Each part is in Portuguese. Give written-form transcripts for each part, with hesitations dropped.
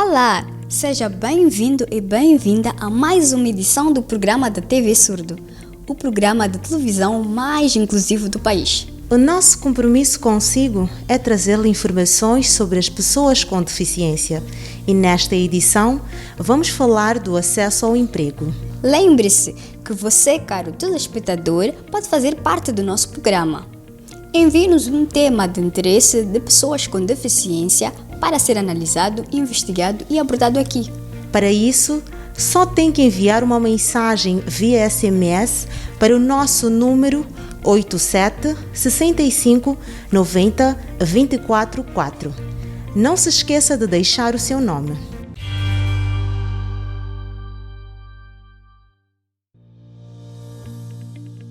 Olá, seja bem-vindo e bem-vinda a mais uma edição do programa da TV Surdo, o programa de televisão mais inclusivo do país. O nosso compromisso consigo é trazer-lhe informações sobre as pessoas com deficiência e nesta edição vamos falar do acesso ao emprego. Lembre-se que você, caro telespectador, pode fazer parte do nosso programa. Envie-nos um tema de interesse de pessoas com deficiência para ser analisado, investigado e abordado aqui. Para isso, só tem que enviar uma mensagem via SMS para o nosso número 87 65 90 24 4. Não se esqueça de deixar o seu nome.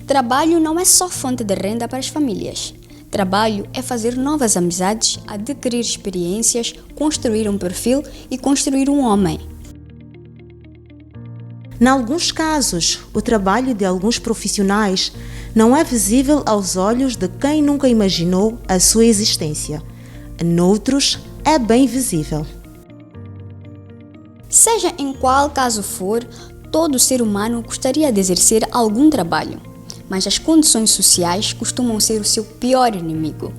Trabalho não é só fonte de renda para as famílias. Trabalho é fazer novas amizades, adquirir experiências, construir um perfil e construir um homem. Em alguns casos, o trabalho de alguns profissionais não é visível aos olhos de quem nunca imaginou a sua existência. Noutros, é bem visível. Seja em qual caso for, todo ser humano gostaria de exercer algum trabalho, mas as condições sociais costumam ser o seu pior inimigo.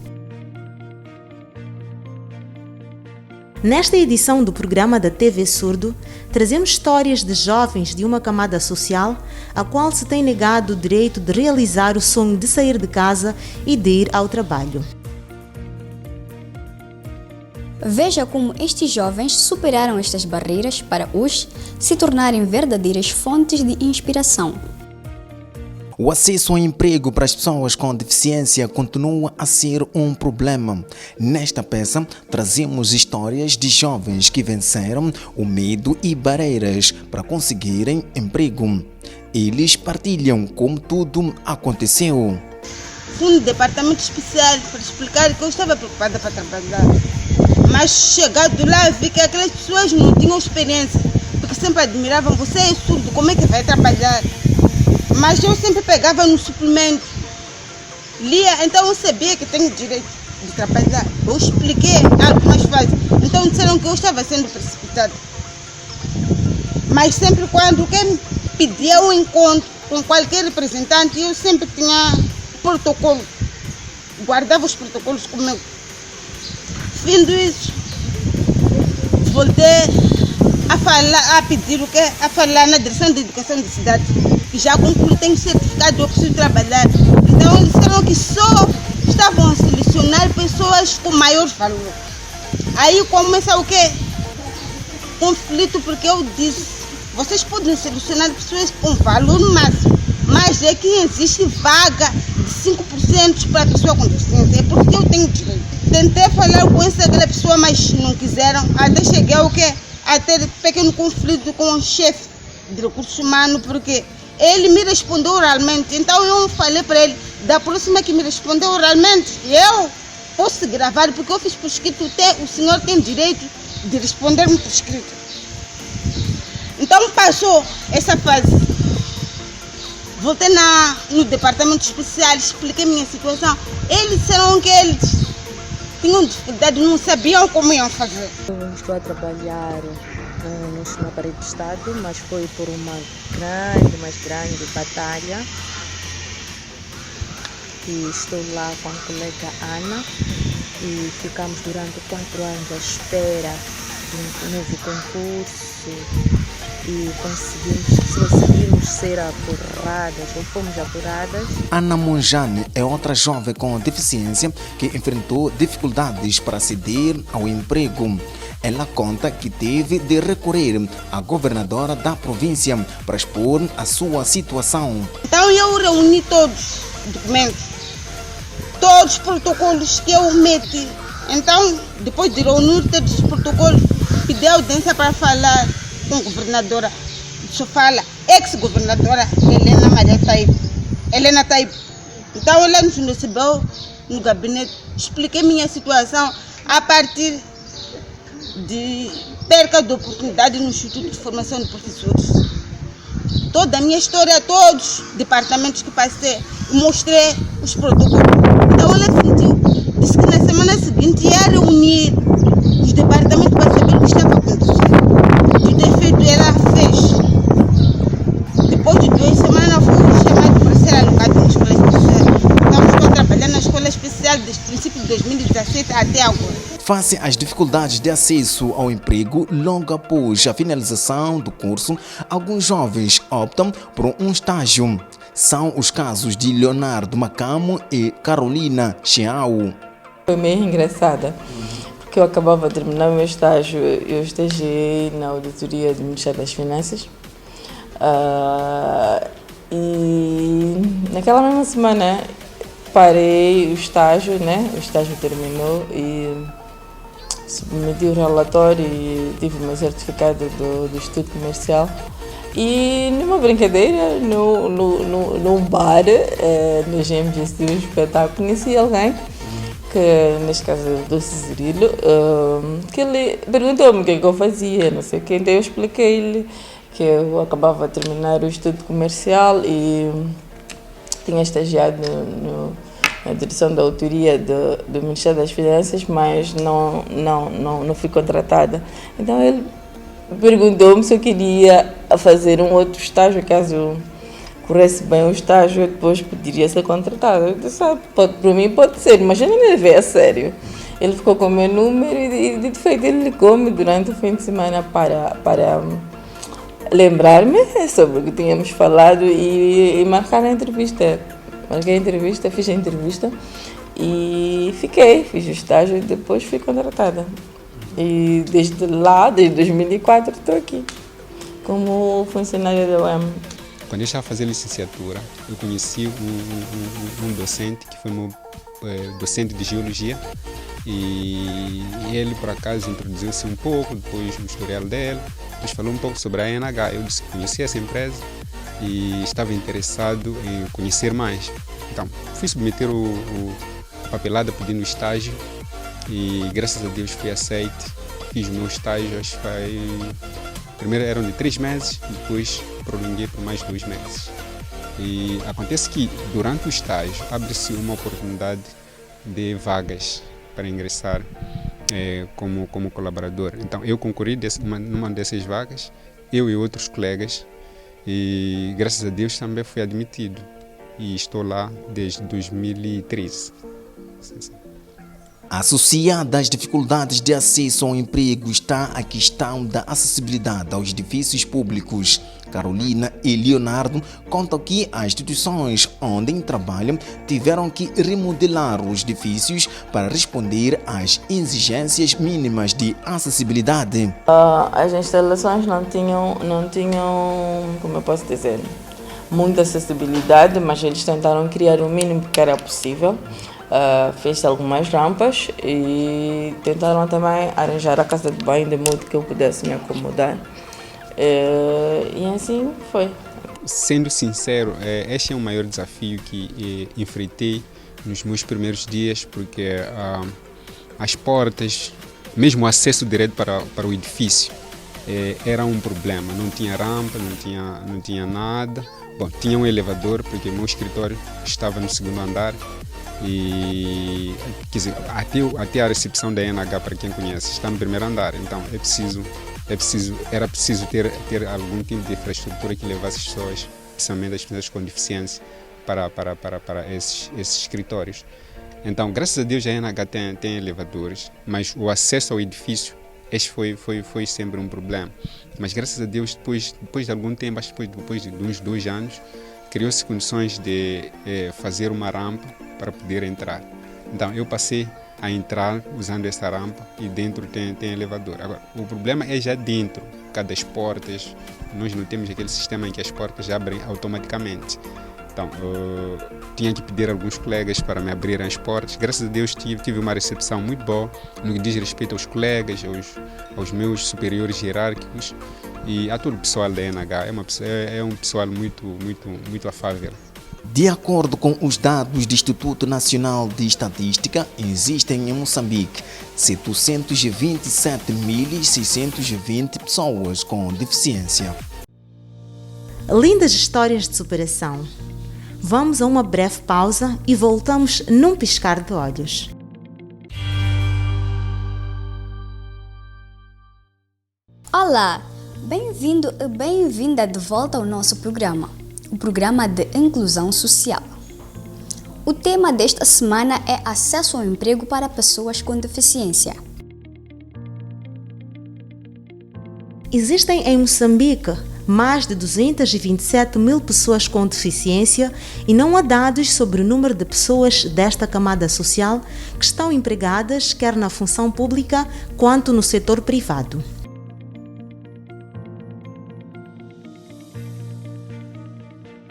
Nesta edição do programa da TV Surdo, trazemos histórias de jovens de uma camada social a qual se tem negado o direito de realizar o sonho de sair de casa e de ir ao trabalho. Veja como estes jovens superaram estas barreiras para hoje se tornarem verdadeiras fontes de inspiração. O acesso ao emprego para as pessoas com deficiência continua a ser um problema. Nesta peça, trazemos histórias de jovens que venceram o medo e barreiras para conseguirem emprego. Eles partilham como tudo aconteceu. Fui no departamento especial para explicar que eu estava preocupada para trabalhar. Mas chegado lá, vi que aquelas pessoas não tinham experiência, porque sempre admiravam, você é surdo, como é que vai trabalhar? Mas eu sempre pegava no suplemento, lia, então eu sabia que tenho direito de trabalhar. Eu expliquei algo mais fácil, então disseram que eu estava sendo precipitada. Mas sempre quando quem pedia um encontro com qualquer representante, eu sempre tinha protocolo, guardava os protocolos comigo. Findo isso, voltei a pedir o quê? A falar na direção de educação da cidade. E já concluí, tenho certificado, eu preciso trabalhar. Então eles disseram que só estavam a selecionar pessoas com maior valor. Aí começa o quê? Conflito, porque eu disse, vocês podem selecionar pessoas com valor máximo, mas é que existe vaga de 5% para a pessoa com deficiência, é porque eu tenho direito. Tentei falar com aquela pessoa, mas não quiseram, até cheguei ao quê? A ter pequeno conflito com o chefe de recursos humanos, porque ele me respondeu oralmente. Então eu falei para ele, da próxima que me respondeu oralmente, eu posso gravar, porque eu fiz por escrito, o senhor tem direito de responder-me por escrito. Então passou essa fase. Voltei no departamento especial, expliquei minha situação. Eles disseram que eles tinham dificuldade, não sabiam como iam fazer. Eu estou a trabalhar na parede do Estado, mas foi por uma mais grande batalha. E estou lá com a colega Ana e ficamos durante 4 anos à espera de um novo concurso e conseguimos ser apuradas, ou fomos apuradas. Ana Monjane é outra jovem com deficiência que enfrentou dificuldades para aceder ao emprego. Ela conta que teve de recorrer à governadora da província para expor a sua situação. Então eu reuni todos os documentos, todos os protocolos que eu meti. Então, depois de reunir todos os protocolos, pedi audiência para falar com a governadora de Sofala, ex-governadora Helena Taibo. Então ela nos recebeu no gabinete, expliquei minha situação a partir de perca de oportunidade no Instituto de Formação de Professores. Toda a minha história, todos os departamentos que passei, mostrei os protocolos. Então ela sentiu, disse que na semana seguinte ia reunir os departamentos para saber o que estava acontecendo. 2017 até agora. Face às dificuldades de acesso ao emprego logo após a finalização do curso, alguns jovens optam por um estágio. São os casos de Leonardo Macamo e Carolina Chiao. Foi meio engraçada, porque eu acabava de terminar o meu estágio. Eu estagiei na auditoria do Ministério das Finanças. E naquela mesma semana parei o estágio, né? O estágio terminou e submeti o relatório e tive o meu certificado do Instituto Comercial. E numa brincadeira, num bar, no GMGC, um espetáculo, conheci alguém, que neste caso é o Dulce Zirilo, que ele perguntou-me o que eu fazia, não sei o quê, então eu expliquei-lhe que eu acabava de terminar o Instituto Comercial e tinha estagiado na direção da autoria do Ministério das Finanças, mas não fui contratada. Então ele perguntou-me se eu queria fazer um outro estágio, caso corresse bem o estágio, eu depois poderia ser contratada. Eu disse, para mim pode ser, mas eu não me levei a sério. Ele ficou com o meu número e de feito ele ligou-me durante o fim de semana para lembrar-me sobre o que tínhamos falado e marcar a entrevista. Marquei a entrevista, fiz a entrevista e fiz o estágio e depois fui contratada. E desde lá, desde 2004, estou aqui como funcionária da UEM. Quando eu estava fazendo licenciatura, eu conheci um docente que foi meu docente de geologia e ele, por acaso, introduziu-se um pouco, depois o historial dele, depois falou um pouco sobre a ANH. Eu disse que conhecia essa empresa e estava interessado em conhecer mais. Então, fui submeter a papelada pedindo estágio e, graças a Deus, fui aceito. Fiz o meu estágio, acho que foi... Primeiro eram de 3 meses, depois prolonguei por mais 2 meses. E acontece que, durante o estágio, abre-se uma oportunidade de vagas para ingressar como colaborador. Então, eu concorri numa dessas vagas, eu e outros colegas, e graças a Deus também fui admitido. E estou lá desde 2013. Associada às dificuldades de acesso ao emprego está a questão da acessibilidade aos edifícios públicos. Carolina e Leonardo contam que as instituições onde trabalham tiveram que remodelar os edifícios para responder às exigências mínimas de acessibilidade. As instalações não tinham, como eu posso dizer, muita acessibilidade, mas eles tentaram criar o mínimo que era possível. Fez algumas rampas e tentaram também arranjar a casa de banho de modo que eu pudesse me acomodar. E assim foi. Sendo sincero, este é o maior desafio que enfrentei nos meus primeiros dias, porque as portas, mesmo o acesso direto para o edifício, era um problema. Não tinha rampa, não tinha nada. Bom, tinha um elevador, porque meu escritório estava no 2º andar. E quer dizer, até a recepção da NH, para quem conhece, está no 1º andar. Então era preciso ter algum tipo de infraestrutura que levasse as pessoas, principalmente as pessoas com deficiência, para esses escritórios. Então, graças a Deus, a NH tem elevadores, mas o acesso ao edifício, este foi sempre um problema. Mas graças a Deus, depois de algum tempo, acho que depois de uns 2 anos, criou-se condições de fazer uma rampa para poder entrar. Então eu passei a entrar usando essa rampa e dentro tem elevador. Agora, o problema é já dentro, por causa das portas. Nós não temos aquele sistema em que as portas abrem automaticamente. Então eu tinha que pedir a alguns colegas para me abrirem as portas. Graças a Deus tive uma recepção muito boa no que diz respeito aos colegas, aos meus superiores hierárquicos e a todo o pessoal da NH. É um pessoal muito afável. De acordo com os dados do Instituto Nacional de Estatística, existem em Moçambique 727.620 pessoas com deficiência. Lindas histórias de superação. Vamos a uma breve pausa e voltamos num piscar de olhos. Olá, bem-vindo e bem-vinda de volta ao nosso programa, o programa de inclusão social. O tema desta semana é acesso ao emprego para pessoas com deficiência. Existem em Moçambique mais de 227 mil pessoas com deficiência e não há dados sobre o número de pessoas desta camada social que estão empregadas quer na função pública quanto no setor privado.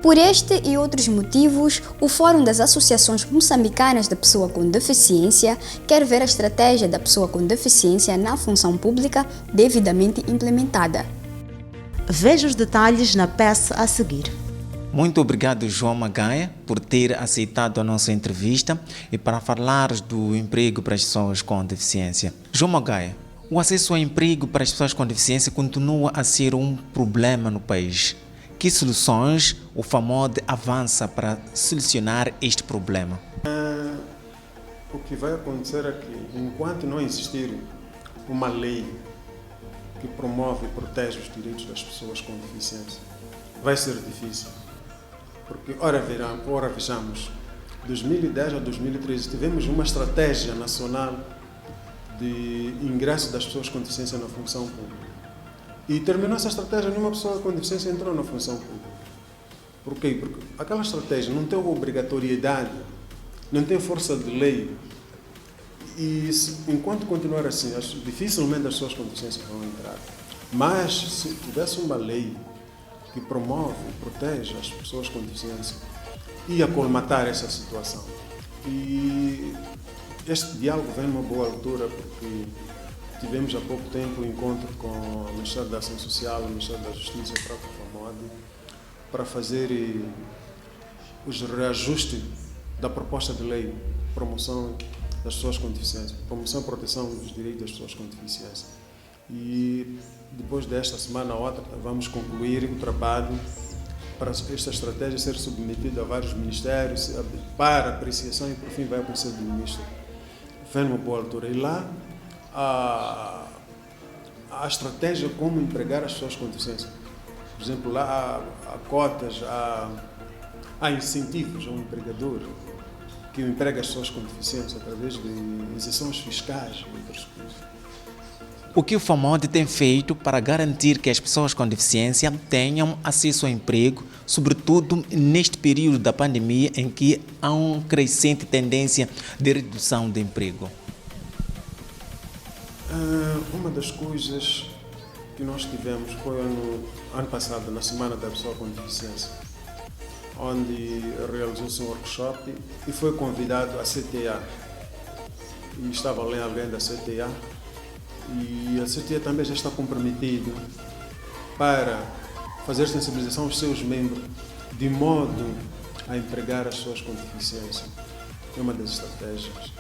Por este e outros motivos, o Fórum das Associações Moçambicanas da Pessoa com Deficiência quer ver a estratégia da pessoa com deficiência na função pública devidamente implementada. Veja os detalhes na peça a seguir. Muito obrigado, João Magaia, por ter aceitado a nossa entrevista e para falar do emprego para as pessoas com deficiência. João Magaia, o acesso ao emprego para as pessoas com deficiência continua a ser um problema no país. Que soluções o FAMOD avança para solucionar este problema? O que vai acontecer é que, enquanto não existir uma lei que promove e protege os direitos das pessoas com deficiência, vai ser difícil. Porque, ora vejamos, 2010 a 2013 tivemos uma estratégia nacional de ingresso das pessoas com deficiência na função pública. E terminou essa estratégia, nenhuma pessoa com deficiência entrou na função pública. Por quê? Porque aquela estratégia não tem obrigatoriedade, não tem força de lei. E enquanto continuar assim, dificilmente as pessoas com deficiência vão entrar. Mas se tivesse uma lei que promove e protege as pessoas com deficiência, ia colmatar essa situação. E este diálogo vem numa boa altura, porque tivemos há pouco tempo um encontro com o Ministério da Ação Social, o Ministério da Justiça e o próprio FAMOD para fazer os reajustes da proposta de lei de promoção das pessoas com deficiência, promoção e proteção dos direitos das pessoas com deficiência. E depois desta semana ou outra vamos concluir o trabalho para esta estratégia ser submetida a vários ministérios para apreciação e por fim vai ao Conselho do Ministro. Vem numa boa altura. E lá a estratégia como empregar as pessoas com deficiência. Por exemplo, lá há cotas, há incentivos a um empregador que emprega as pessoas com deficiência através de isenções fiscais e outras coisas. O que o FAMOD tem feito para garantir que as pessoas com deficiência tenham acesso ao emprego, sobretudo neste período da pandemia em que há uma crescente tendência de redução de emprego? Uma das coisas que nós tivemos foi ano passado, na Semana da Pessoa com Deficiência, onde realizou-se um workshop e foi convidado a CTA. E estava ali alguém da CTA e a CTA também já está comprometido para fazer sensibilização aos seus membros de modo a empregar as pessoas com deficiência. É uma das estratégias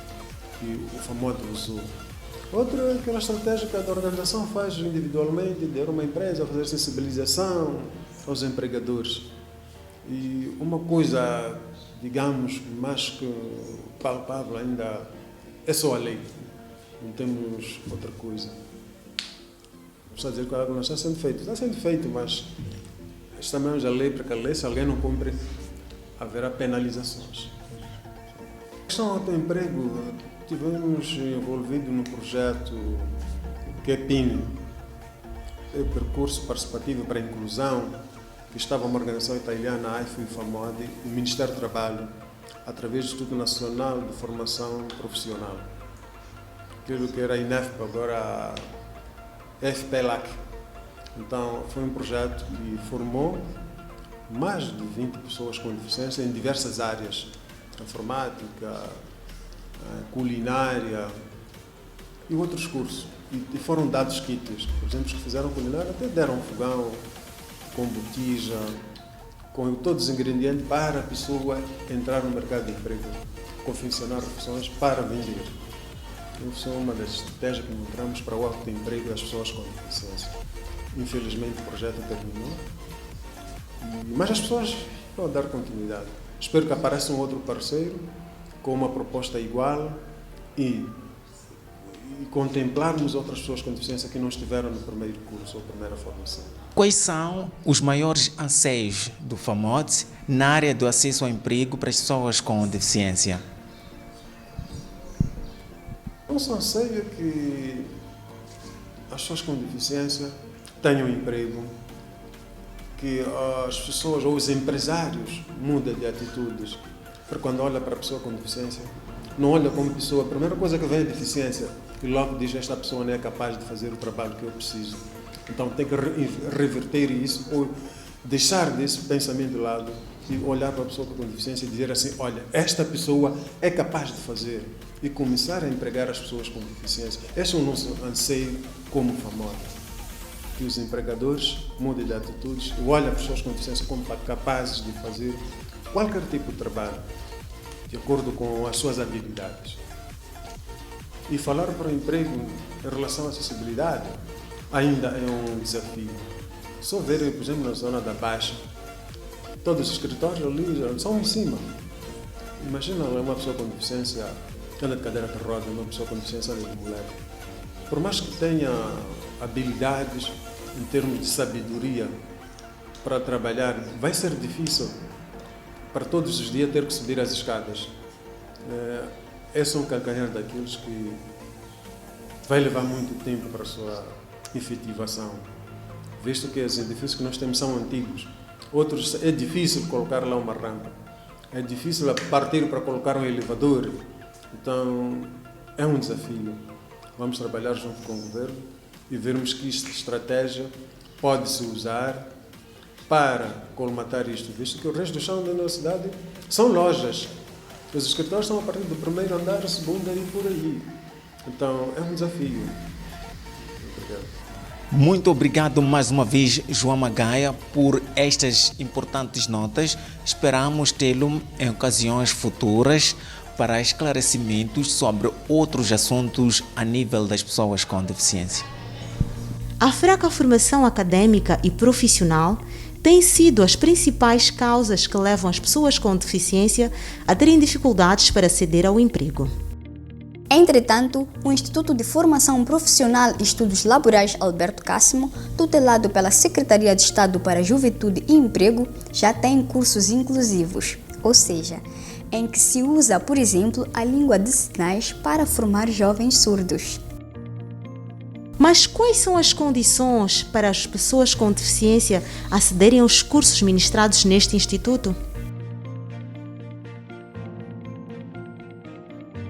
que o FAMOD usou. Outra é aquela estratégia que a organização faz individualmente, de uma empresa, fazer sensibilização aos empregadores. E uma coisa, digamos, mais que palpável ainda é só a lei. Não temos outra coisa. Está a dizer que algo não está sendo feito. Está sendo feito, mas estamos a lei, porque a lei, se alguém não cumpre, haverá penalizações. A questão do emprego, tivemos envolvido no projeto que é PIN, é o Percurso Participativo para a Inclusão, que estava uma organização italiana, a AIFO e FAMOD, e o Ministério do Trabalho, através do Instituto Nacional de Formação Profissional. Aquilo que era a INEFP, agora a FPLAC. Então, foi um projeto que formou mais de 20 pessoas com deficiência em diversas áreas, informática, culinária e outros cursos. E foram dados kits. Por exemplo, os que fizeram culinária até deram um fogão com botija, com todos os ingredientes para a pessoa entrar no mercado de emprego, confeccionar opções para vender. Isso é uma das estratégias que encontramos para o autoemprego das pessoas com deficiência. Infelizmente o projeto terminou, mas as pessoas vão dar continuidade. Espero que apareça um outro parceiro com uma proposta igual e e contemplarmos outras pessoas com deficiência que não estiveram no primeiro curso ou primeira formação. Quais são os maiores anseios do FAMOD na área do acesso ao emprego para as pessoas com deficiência? Nosso anseio é que as pessoas com deficiência tenham emprego, que as pessoas ou os empresários mudem de atitudes, porque quando olha para a pessoa com deficiência, não olha como pessoa, a primeira coisa que vem é a deficiência e logo diz esta pessoa não é capaz de fazer o trabalho que eu preciso. Então tem que reverter isso ou deixar desse pensamento de lado e olhar para a pessoa com deficiência e dizer assim, olha, esta pessoa é capaz de fazer e começar a empregar as pessoas com deficiência. Esse é o nosso anseio como FAMOD, que os empregadores mudem de atitudes e olhem as pessoas com deficiência como capazes de fazer qualquer tipo de trabalho de acordo com as suas habilidades. E falar para o emprego em relação à acessibilidade ainda é um desafio. Só verem, por exemplo, na zona da Baixa, todos os escritórios ali são em cima. Imagina uma pessoa com deficiência, anda de cadeira de roda, uma pessoa com deficiência anda de mulher. Por mais que tenha habilidades em termos de sabedoria para trabalhar, vai ser difícil para todos os dias ter que subir as escadas. Esse é um calcanhar daqueles que vai levar muito tempo para a sua efetivação, visto que os edifícios que nós temos são antigos. Outros é difícil colocar lá uma rampa, é difícil partir para colocar um elevador. Então é um desafio. Vamos trabalhar junto com o governo e vermos que esta estratégia pode-se usar para colmatar isto, visto que o resto do chão da nossa cidade são lojas. Os escritórios estão a partir do primeiro andar, o segundo e por aí. Então é um desafio. Obrigado. Muito obrigado mais uma vez, João Magaia, por estas importantes notas. Esperamos tê-lo em ocasiões futuras para esclarecimentos sobre outros assuntos a nível das pessoas com deficiência. A fraca formação acadêmica e profissional têm sido as principais causas que levam as pessoas com deficiência a terem dificuldades para aceder ao emprego. Entretanto, o Instituto de Formação Profissional e Estudos Laborais Alberto Cássimo, tutelado pela Secretaria de Estado para a Juventude e Emprego, já tem cursos inclusivos, ou seja, em que se usa, por exemplo, a língua de sinais para formar jovens surdos. Mas quais são as condições para as pessoas com deficiência acederem aos cursos ministrados neste instituto?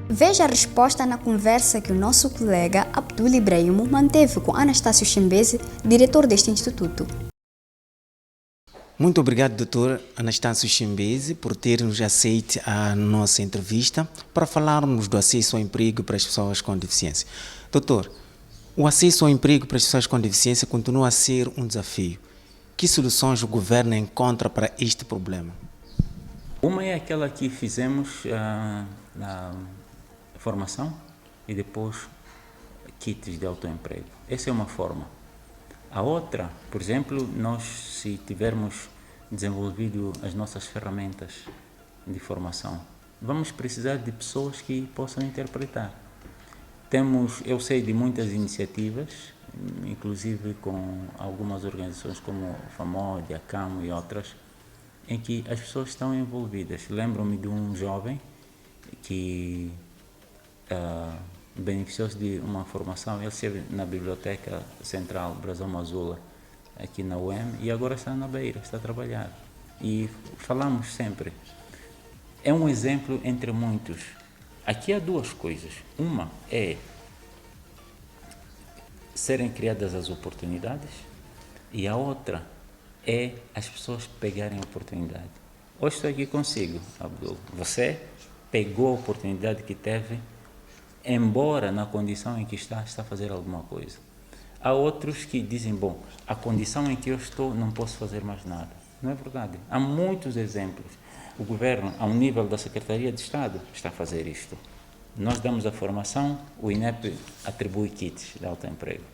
Veja a resposta na conversa que o nosso colega Abdul Ibrahimo manteve com Anastácio Chimbeze, diretor deste instituto. Muito obrigado, Dr. Anastácio Chimbeze, por ter-nos aceito a nossa entrevista para falarmos do acesso ao emprego para as pessoas com deficiência. Doutor, o acesso ao emprego para as pessoas com deficiência continua a ser um desafio. Que soluções o governo encontra para este problema? Uma é aquela que fizemos na formação e depois kits de autoemprego. Essa é uma forma. A outra, por exemplo, nós se tivermos desenvolvido as nossas ferramentas de formação, vamos precisar de pessoas que possam interpretar. Eu sei de muitas iniciativas, inclusive com algumas organizações como a FAMOD, a CAMO e outras, em que as pessoas estão envolvidas. Lembro-me de um jovem que beneficiou-se de uma formação. Ele esteve na Biblioteca Central Brasão Mazula, aqui na UEM, e agora está na Beira, está a trabalhar. E falamos sempre. É um exemplo entre muitos. Aqui há duas coisas. Uma é serem criadas as oportunidades e a outra é as pessoas pegarem a oportunidade. Hoje estou aqui consigo, Abdul. Você pegou a oportunidade que teve, embora na condição em que está a fazer alguma coisa. Há outros que dizem, bom, a condição em que eu estou não posso fazer mais nada. Não é verdade. Há muitos exemplos. O governo, ao nível da Secretaria de Estado, está a fazer isto. Nós damos a formação, o INEP atribui kits de autoemprego.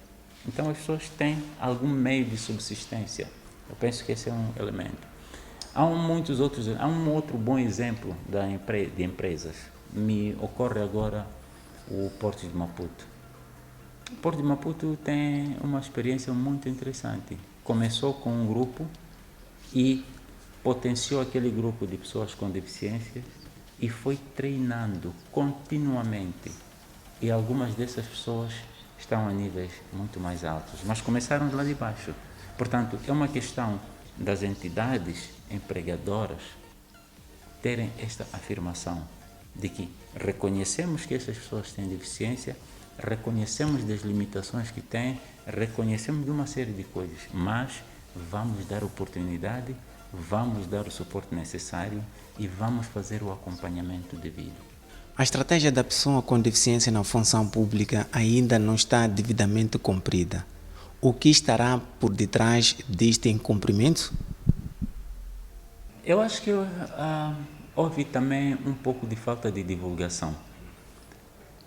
Então as pessoas têm algum meio de subsistência. Eu penso que esse é um elemento. Há muitos outros, há um outro bom exemplo de empresas. Me ocorre agora o Porto de Maputo. Porto de Maputo tem uma experiência muito interessante. Começou com um grupo e potenciou aquele grupo de pessoas com deficiências e foi treinando continuamente. E algumas dessas pessoas estão a níveis muito mais altos, mas começaram de lá de baixo. Portanto, é uma questão das entidades empregadoras terem esta afirmação de que reconhecemos que essas pessoas têm deficiência, reconhecemos das limitações que têm, reconhecemos de uma série de coisas, mas vamos dar oportunidade, vamos dar o suporte necessário e vamos fazer o acompanhamento devido. A estratégia da pessoa com deficiência na função pública ainda não está devidamente cumprida. O que estará por detrás deste incumprimento? Eu acho que houve também um pouco de falta de divulgação.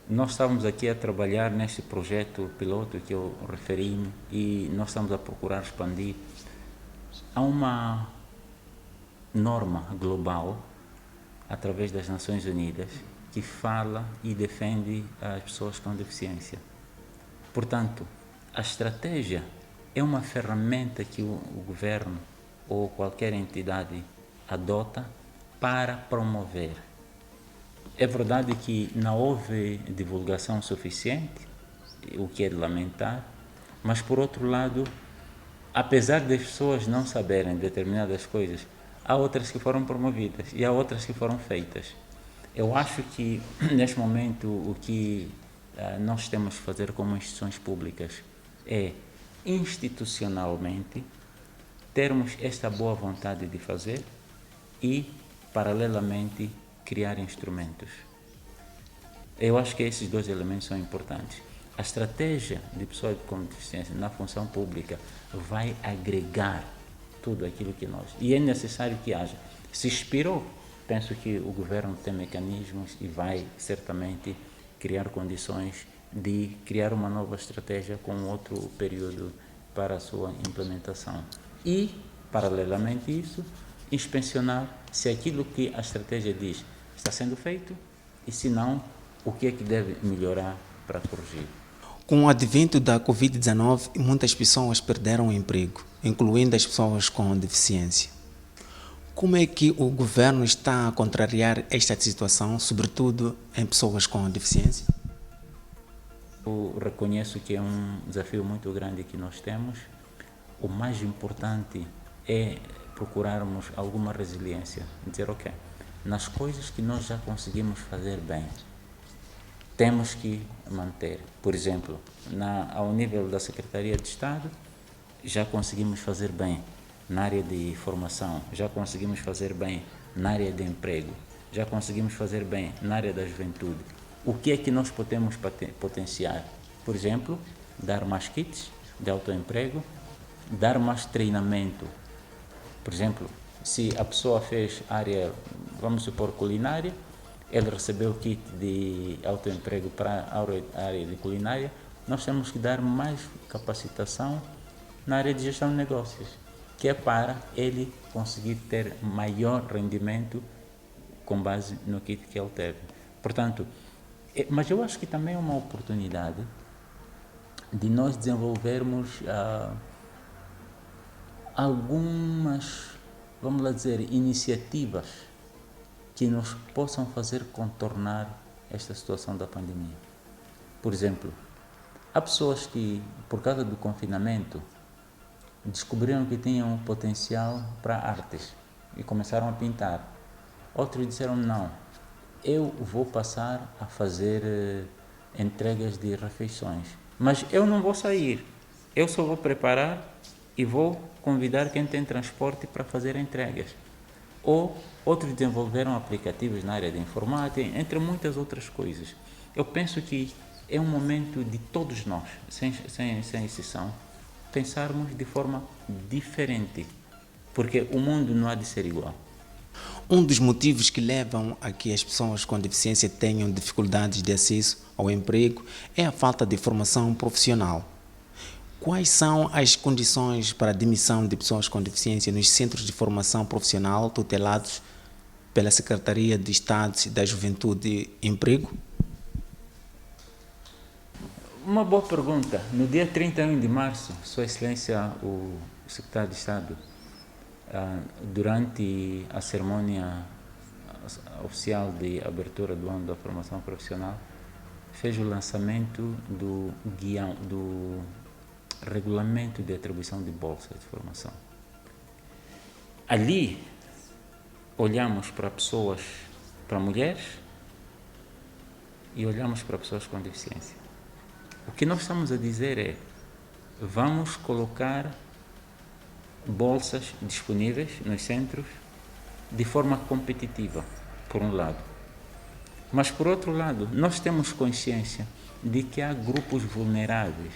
Nós estamos aqui a trabalhar neste projeto piloto que eu referi-me e nós estamos a procurar expandir. Há uma norma global, através das Nações Unidas, que fala e defende as pessoas com deficiência. Portanto, a estratégia é uma ferramenta que o governo ou qualquer entidade adota para promover. É verdade que não houve divulgação suficiente, o que é de lamentar, mas por outro lado, apesar das pessoas não saberem determinadas coisas, há outras que foram promovidas e há outras que foram feitas. Eu acho que neste momento o que nós temos que fazer como instituições públicas é institucionalmente termos esta boa vontade de fazer e paralelamente criar instrumentos. Eu acho que esses dois elementos são importantes. A estratégia de pessoas com deficiência na função pública vai agregar tudo aquilo que nós... E é necessário que haja. Se expirou, penso que o governo tem mecanismos e vai certamente criar condições de criar uma nova estratégia com outro período para a sua implementação. E, paralelamente a isso, inspecionar se aquilo que a estratégia diz está sendo feito e, se não, o que é que deve melhorar para corrigir. Com o advento da Covid-19, muitas pessoas perderam o emprego, incluindo as pessoas com deficiência. Como é que o governo está a contrariar esta situação, sobretudo em pessoas com deficiência? Eu reconheço que é um desafio muito grande que nós temos. O mais importante é procurarmos alguma resiliência, dizer, ok, nas coisas que nós já conseguimos fazer bem, temos que manter. Por exemplo, ao nível da Secretaria de Estado, já conseguimos fazer bem na área de formação, já conseguimos fazer bem na área de emprego, já conseguimos fazer bem na área da juventude. O que é que nós podemos potenciar? Por exemplo, dar mais kits de autoemprego, dar mais treinamento. Por exemplo, se a pessoa fez área, vamos supor, culinária, ele recebeu o kit de autoemprego para a área de culinária, nós temos que dar mais capacitação na área de gestão de negócios, que é para ele conseguir ter maior rendimento com base no kit que ele teve. Portanto, mas eu acho que também é uma oportunidade de nós desenvolvermos algumas, vamos lá dizer, iniciativas que nos possam fazer contornar esta situação da pandemia. Por exemplo, há pessoas que, por causa do confinamento, descobriram que tinham um potencial para artes e começaram a pintar. Outros disseram, não, eu vou passar a fazer entregas de refeições, mas eu não vou sair, eu só vou preparar e vou convidar quem tem transporte para fazer entregas. Ou outros desenvolveram aplicativos na área de informática, entre muitas outras coisas. Eu penso que é um momento de todos nós, sem exceção, pensarmos de forma diferente, porque o mundo não há de ser igual. Um dos motivos que levam a que as pessoas com deficiência tenham dificuldades de acesso ao emprego é a falta de formação profissional. Quais são as condições para a admissão de pessoas com deficiência nos centros de formação profissional tutelados pela Secretaria de Estado da Juventude e Emprego? Uma boa pergunta. No dia 31 de março, Sua Excelência, o Secretário de Estado, durante a cerimônia oficial de abertura do ano da formação profissional, fez o lançamento do guião, do regulamento de atribuição de bolsas de formação. Ali, olhamos para pessoas, para mulheres, e olhamos para pessoas com deficiência. O que nós estamos a dizer é, vamos colocar bolsas disponíveis nos centros de forma competitiva, por um lado. Mas, por outro lado, nós temos consciência de que há grupos vulneráveis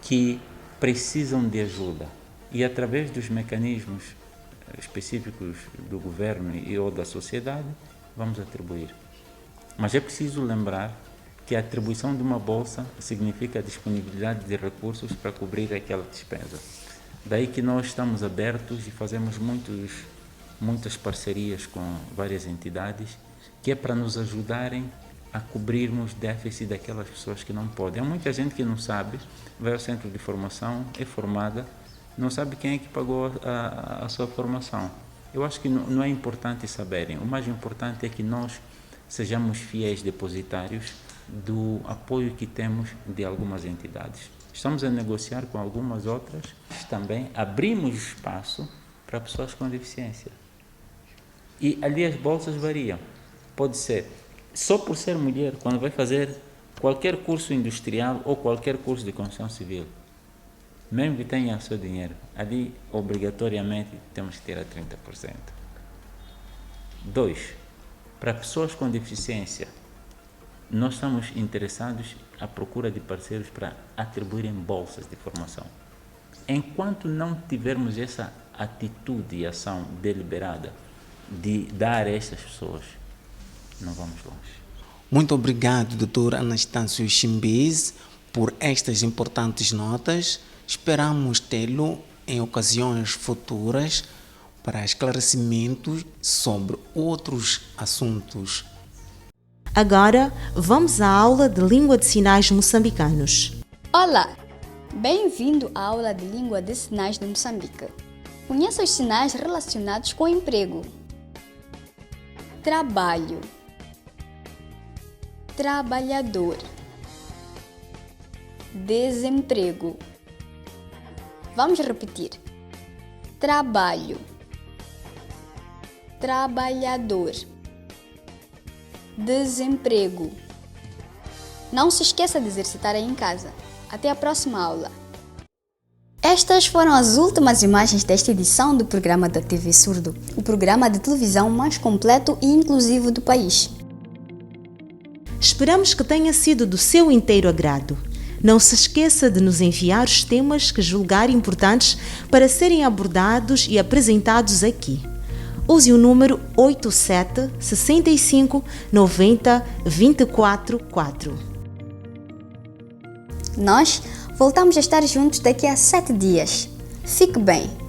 que precisam de ajuda e, através dos mecanismos específicos do governo e ou da sociedade, vamos atribuir. Mas é preciso lembrar que a atribuição de uma bolsa significa a disponibilidade de recursos para cobrir aquela despesa. Daí que nós estamos abertos e fazemos muitas parcerias com várias entidades, que é para nos ajudarem a cobrirmos déficit daquelas pessoas que não podem. Há muita gente que não sabe, vai ao centro de formação, é formada, não sabe quem é que pagou a sua formação. Eu acho que não é importante saberem, o mais importante é que nós sejamos fiéis depositários do apoio que temos de algumas entidades. Estamos a negociar com algumas outras, também abrimos espaço para pessoas com deficiência. E ali as bolsas variam. Pode ser, só por ser mulher, quando vai fazer qualquer curso industrial ou qualquer curso de construção civil, mesmo que tenha o seu dinheiro, ali obrigatoriamente temos que tirar 30%. 2. Para pessoas com deficiência, nós estamos interessados à procura de parceiros para atribuírem bolsas de formação. Enquanto não tivermos essa atitude e ação deliberada de dar a estas pessoas, não vamos longe. Muito obrigado, Dr. Anastácio Chimbise, por estas importantes notas. Esperamos tê-lo em ocasiões futuras para esclarecimentos sobre outros assuntos. Agora, vamos à aula de Língua de Sinais Moçambicanos. Olá! Bem-vindo à aula de Língua de Sinais de Moçambique. Conheça os sinais relacionados com emprego. Trabalho. Trabalhador. Desemprego. Vamos repetir. Trabalho. Trabalhador. Desemprego. Não se esqueça de exercitar aí em casa. Até a próxima aula. Estas foram as últimas imagens desta edição do programa da TV Surdo, o programa de televisão mais completo e inclusivo do país. Esperamos que tenha sido do seu inteiro agrado. Não se esqueça de nos enviar os temas que julgar importantes para serem abordados e apresentados aqui. Use o número 87 65 90 24 4. Nós voltamos a estar juntos daqui a 7 dias. Fique bem!